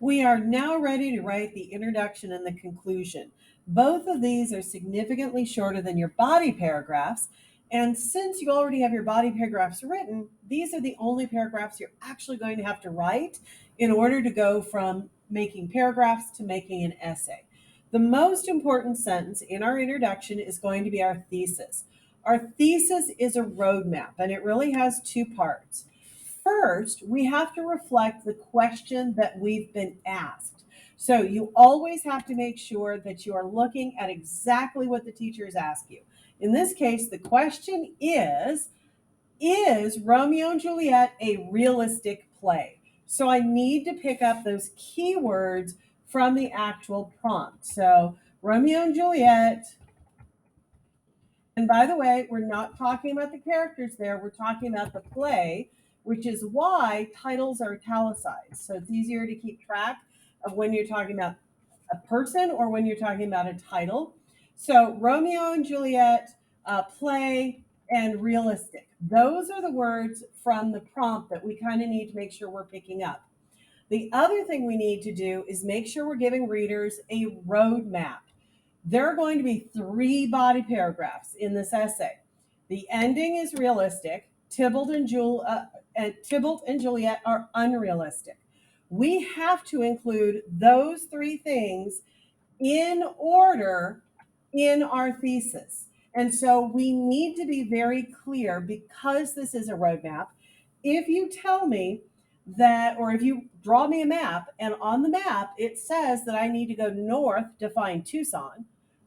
We are now ready to write the introduction and the conclusion. Both of these are significantly shorter than your body paragraphs. And since you already have your body paragraphs written, these are the only paragraphs you're actually going to have to write in order to go from making paragraphs to making an essay. The most important sentence in our introduction is going to be our thesis. Our thesis is a roadmap, and it really has two parts. First, we have to reflect the question that we've been asked. So you always have to make sure that you are looking at exactly what the teachers ask you. In this case, the question is Romeo and Juliet a realistic play? So I need to pick up those keywords from the actual prompt. So Romeo and Juliet, and by the way, we're not talking about the characters there, we're talking about the play, which is why titles are italicized. So it's easier to keep track of when you're talking about a person or when you're talking about a title. So Romeo and Juliet, play, and realistic. Those are the words from the prompt that we kind of need to make sure we're picking up. The other thing we need to do is make sure we're giving readers a roadmap. There are going to be three body paragraphs in this essay. The ending is realistic. Tybalt and Juliet are unrealistic. We have to include those three things in order in our thesis. And so we need to be very clear because this is a roadmap. If you tell me that, or if you draw me a map and on the map it says that I need to go north to find Tucson,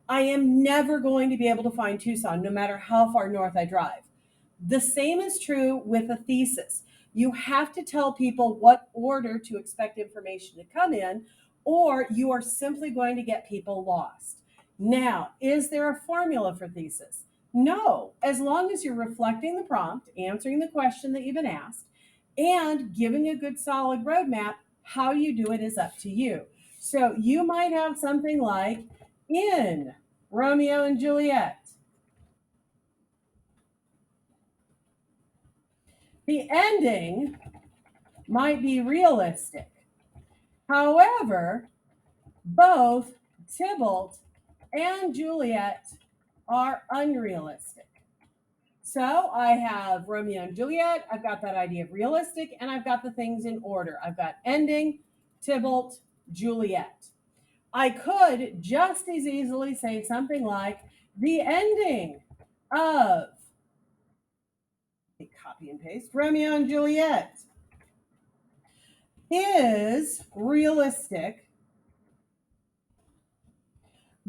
I am never going to be able to find Tucson no matter how far north I drive. The same is true with a thesis. You have to tell people what order to expect information to come in, or you are simply going to get people lost. Now, is there a formula for thesis? No, as long as you're reflecting the prompt, answering the question that you've been asked, and giving a good solid roadmap, how you do it is up to you. So you might have something like in Romeo and Juliet, the ending might be realistic. However, both Tybalt and Juliet are unrealistic. So I have Romeo and Juliet, I've got that idea of realistic, and I've got the things in order. I've got ending, Tybalt, Juliet. I could just as easily say something like the ending of, copy and paste, Romeo and Juliet is realistic,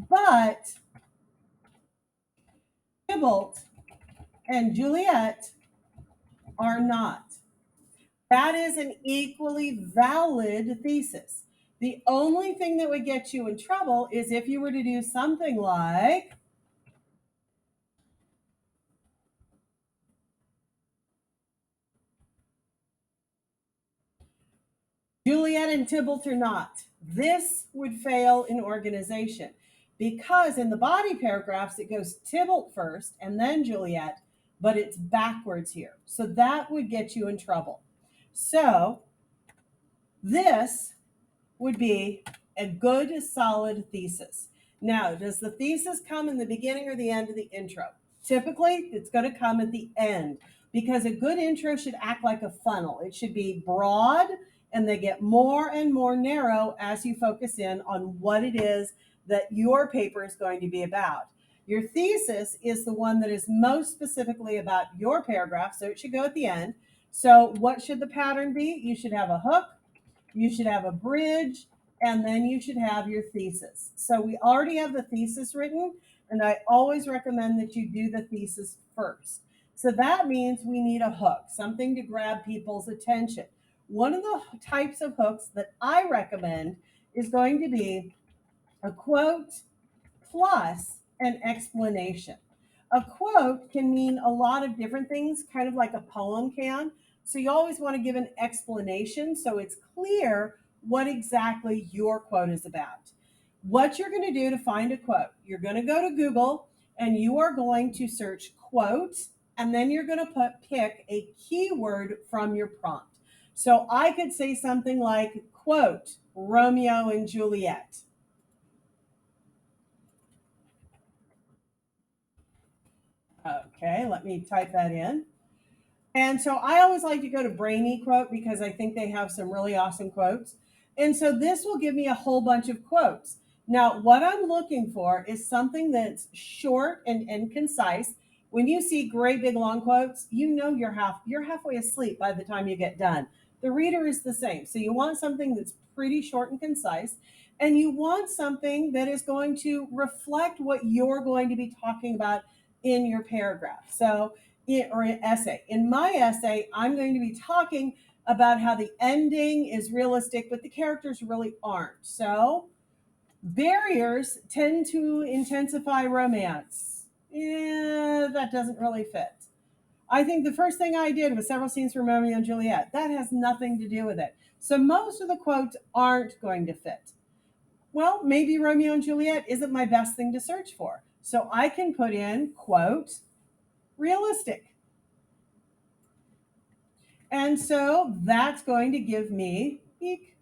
but Tybalt and Juliet are not. That is an equally valid thesis. The only thing that would get you in trouble is if you were to do something like Juliet and Tybalt are not. This would fail in organization because in the body paragraphs it goes Tybalt first and then Juliet, but it's backwards here. So that would get you in trouble. So this would be a good solid thesis. Now, does the thesis come in the beginning or the end of the intro? Typically, it's going to come at the end because a good intro should act like a funnel. It should be broad and they get more and more narrow as you focus in on what it is that your paper is going to be about. Your thesis is the one that is most specifically about your paragraph, so it should go at the end. So, what should the pattern be? You should have a hook, you should have a bridge, and then you should have your thesis. So we already have the thesis written, and I always recommend that you do the thesis first. So that means we need a hook, something to grab people's attention. One of the types of hooks that I recommend is going to be a quote plus an explanation. A quote can mean a lot of different things, kind of like a poem can. So you always want to give an explanation so it's clear what exactly your quote is about. What you're going to do to find a quote, you're going to go to Google and you are going to search quote, and then you're going to pick a keyword from your prompt. So I could say something like quote Romeo and Juliet. Okay, let me type that in. And so I always like to go to Brainy Quote because I think they have some really awesome quotes. And so this will give me a whole bunch of quotes. Now, what I'm looking for is something that's short and concise. When you see great big long quotes, you know you're halfway asleep by the time you get done. The reader is the same. So you want something that's pretty short and concise, and you want something that is going to reflect what you're going to be talking about in your paragraph. So or an essay. In my essay, I'm going to be talking about how the ending is realistic, but the characters really aren't. So, barriers tend to intensify romance. Yeah, that doesn't really fit. I think the first thing I did was several scenes from Romeo and Juliet. That has nothing to do with it. So, most of the quotes aren't going to fit. Well, maybe Romeo and Juliet isn't my best thing to search for. So, I can put in, quote, realistic. And so that's going to give me, eek,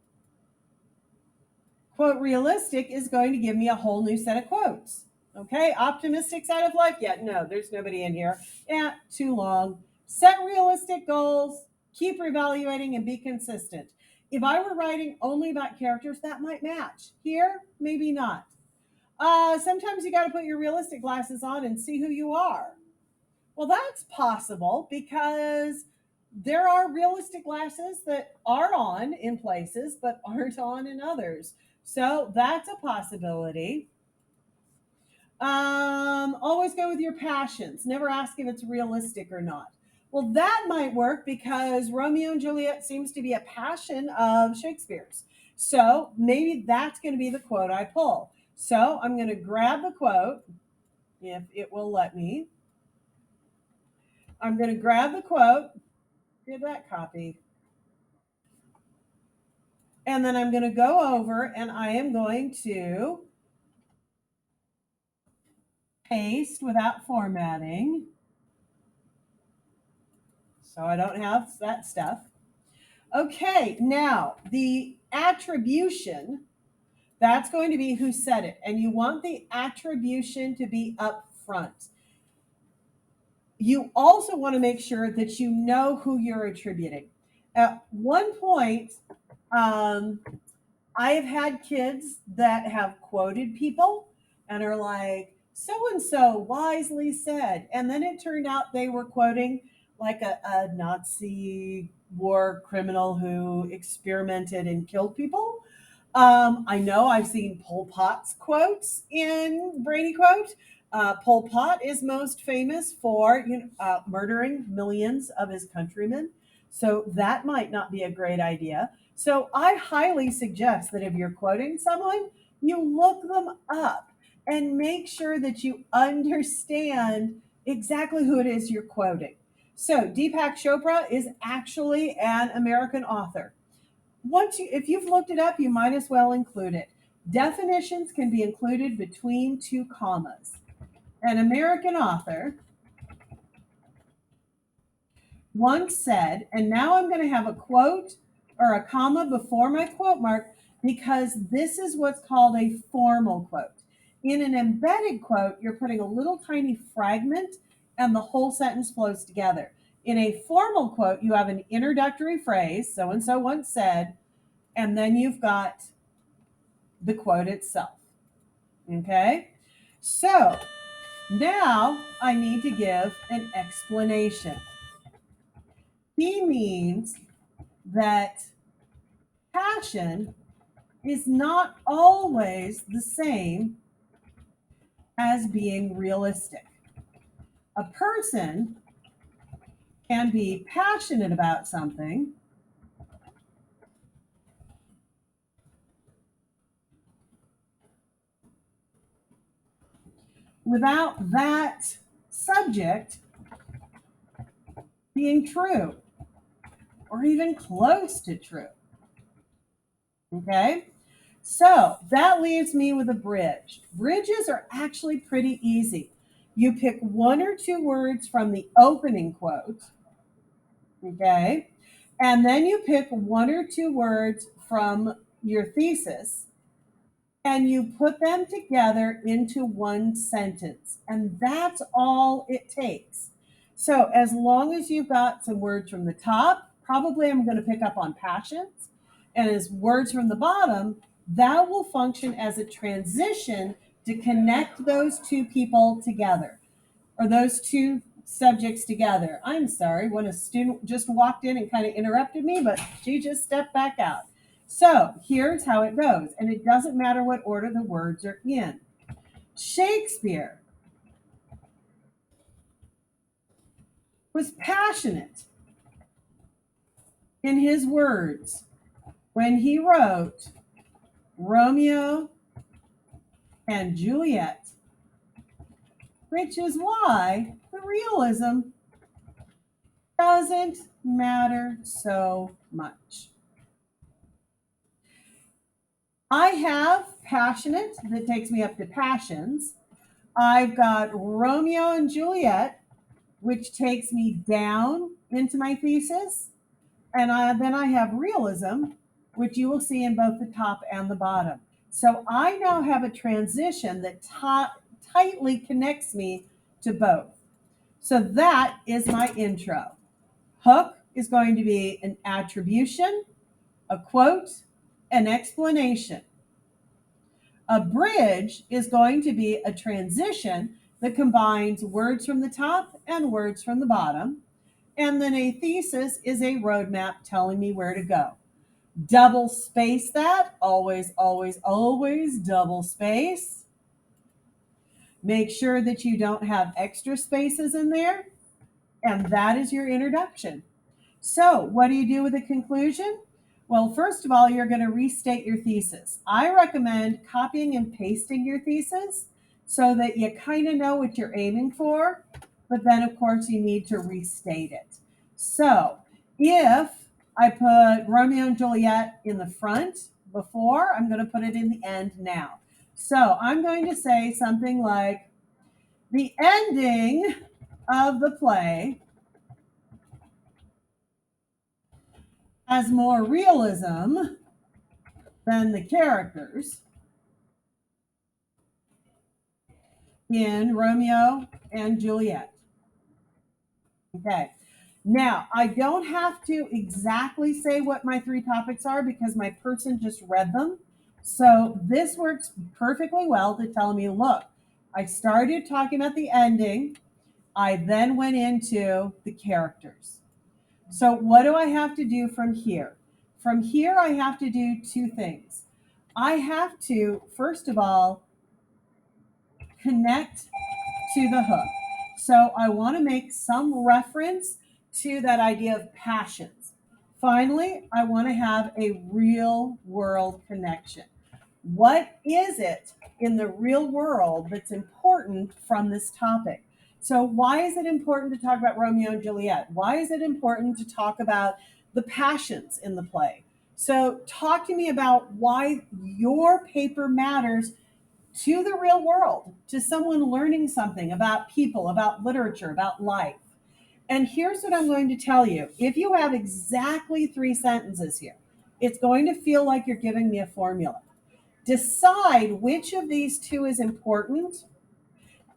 quote, realistic is going to give me a whole new set of quotes. Okay, optimistic side of life? Yeah, no, there's nobody in here. Yeah, too long. Set realistic goals, keep reevaluating, and be consistent. If I were writing only about characters, that might match. Here, maybe not. Sometimes you got to put your realistic glasses on and see who you are. Well, that's possible because there are realistic glasses that are on in places but aren't on in others. So that's a possibility. Always go with your passions. Never ask if it's realistic or not. Well, that might work because Romeo and Juliet seems to be a passion of Shakespeare's. So maybe that's going to be the quote I pull. So I'm going to grab the quote, if it will let me. I'm going to grab the quote. Did that copy? And then I'm going to go over and I am going to paste without formatting. So I don't have that stuff. Okay, now the attribution, that's going to be who said it. And you want the attribution to be up front. You also want to make sure that you know who you're attributing. At one point, um, I have had kids that have quoted people and are like, so and so wisely said. And then it turned out they were quoting like a Nazi war criminal who experimented and killed people. I know I've seen Pol Pot's quotes in Brainy Quote. Pol Pot is most famous for murdering millions of his countrymen. So that might not be a great idea. So I highly suggest that if you're quoting someone, you look them up and make sure that you understand exactly who it is you're quoting. So Deepak Chopra is actually an American author. If you've looked it up, you might as well include it. Definitions can be included between two commas. An American author once said, and now I'm going to have a quote or a comma before my quote mark because this is what's called a formal quote. In an embedded quote, you're putting a little tiny fragment and the whole sentence flows together. In a formal quote, you have an introductory phrase, so and so once said, and then you've got the quote itself. Okay? So now I need to give an explanation. He means that passion is not always the same as being realistic. A person can be passionate about something without that subject being true or even close to true. Okay? So that leaves me with a bridge. Bridges are actually pretty easy. You pick one or two words from the opening quote, okay? And then you pick one or two words from your thesis and you put them together into one sentence. And that's all it takes. So, as long as you've got some words from the top, probably I'm going to pick up on passions, and as words from the bottom, that will function as a transition to connect those two people together or those two subjects together. I'm sorry when a student just walked in and kind of interrupted me, but she just stepped back out. So here's how it goes, and it doesn't matter what order the words are in. Shakespeare was passionate in his words when he wrote Romeo and Juliet, which is why the realism doesn't matter so much. I have passionate that takes me up to passions. I've got Romeo and Juliet, which takes me down into my thesis. And then I have realism, which you will see in both the top and the bottom. So I now have a transition that tightly connects me to both. So that is my intro. Hook is going to be an attribution, a quote, an explanation. A bridge is going to be a transition that combines words from the top and words from the bottom. And then a thesis is a roadmap telling me where to go. Double space that, always, always, always double space. Make sure that you don't have extra spaces in there. And that is your introduction. So, what do you do with a conclusion? Well, first of all, you're going to restate your thesis. I recommend copying and pasting your thesis so that you kind of know what you're aiming for, but then, of course, you need to restate it. So, if I put Romeo and Juliet in the front before, I'm going to put it in the end now. So, I'm going to say something like, the ending of the play has more realism than the characters in Romeo and Juliet. Okay. Now, I don't have to exactly say what my three topics are because my person just read them. So this works perfectly well to tell me, look, I started talking about the ending. I then went into the characters. So what do I have to do from here? From here, I have to do two things. I have to, first of all, connect to the hook. So I want to make some reference to that idea of passions. Finally, I want to have a real world connection. What is it in the real world that's important from this topic? So, why is it important to talk about Romeo and Juliet? Why is it important to talk about the passions in the play? So, talk to me about why your paper matters to the real world, to someone learning something about people, about literature, about life. And here's what I'm going to tell you. If you have exactly three sentences here, it's going to feel like you're giving me a formula. Decide which of these two is important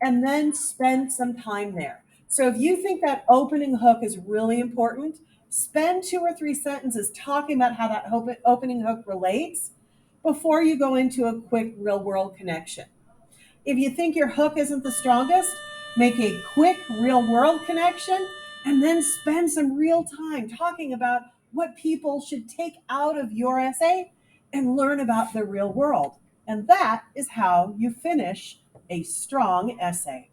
and then spend some time there. So if you think that opening hook is really important, spend two or three sentences talking about how that opening hook relates before you go into a quick real world connection. If you think your hook isn't the strongest, make a quick real world connection and then spend some real time talking about what people should take out of your essay and learn about the real world. And that is how you finish a strong essay.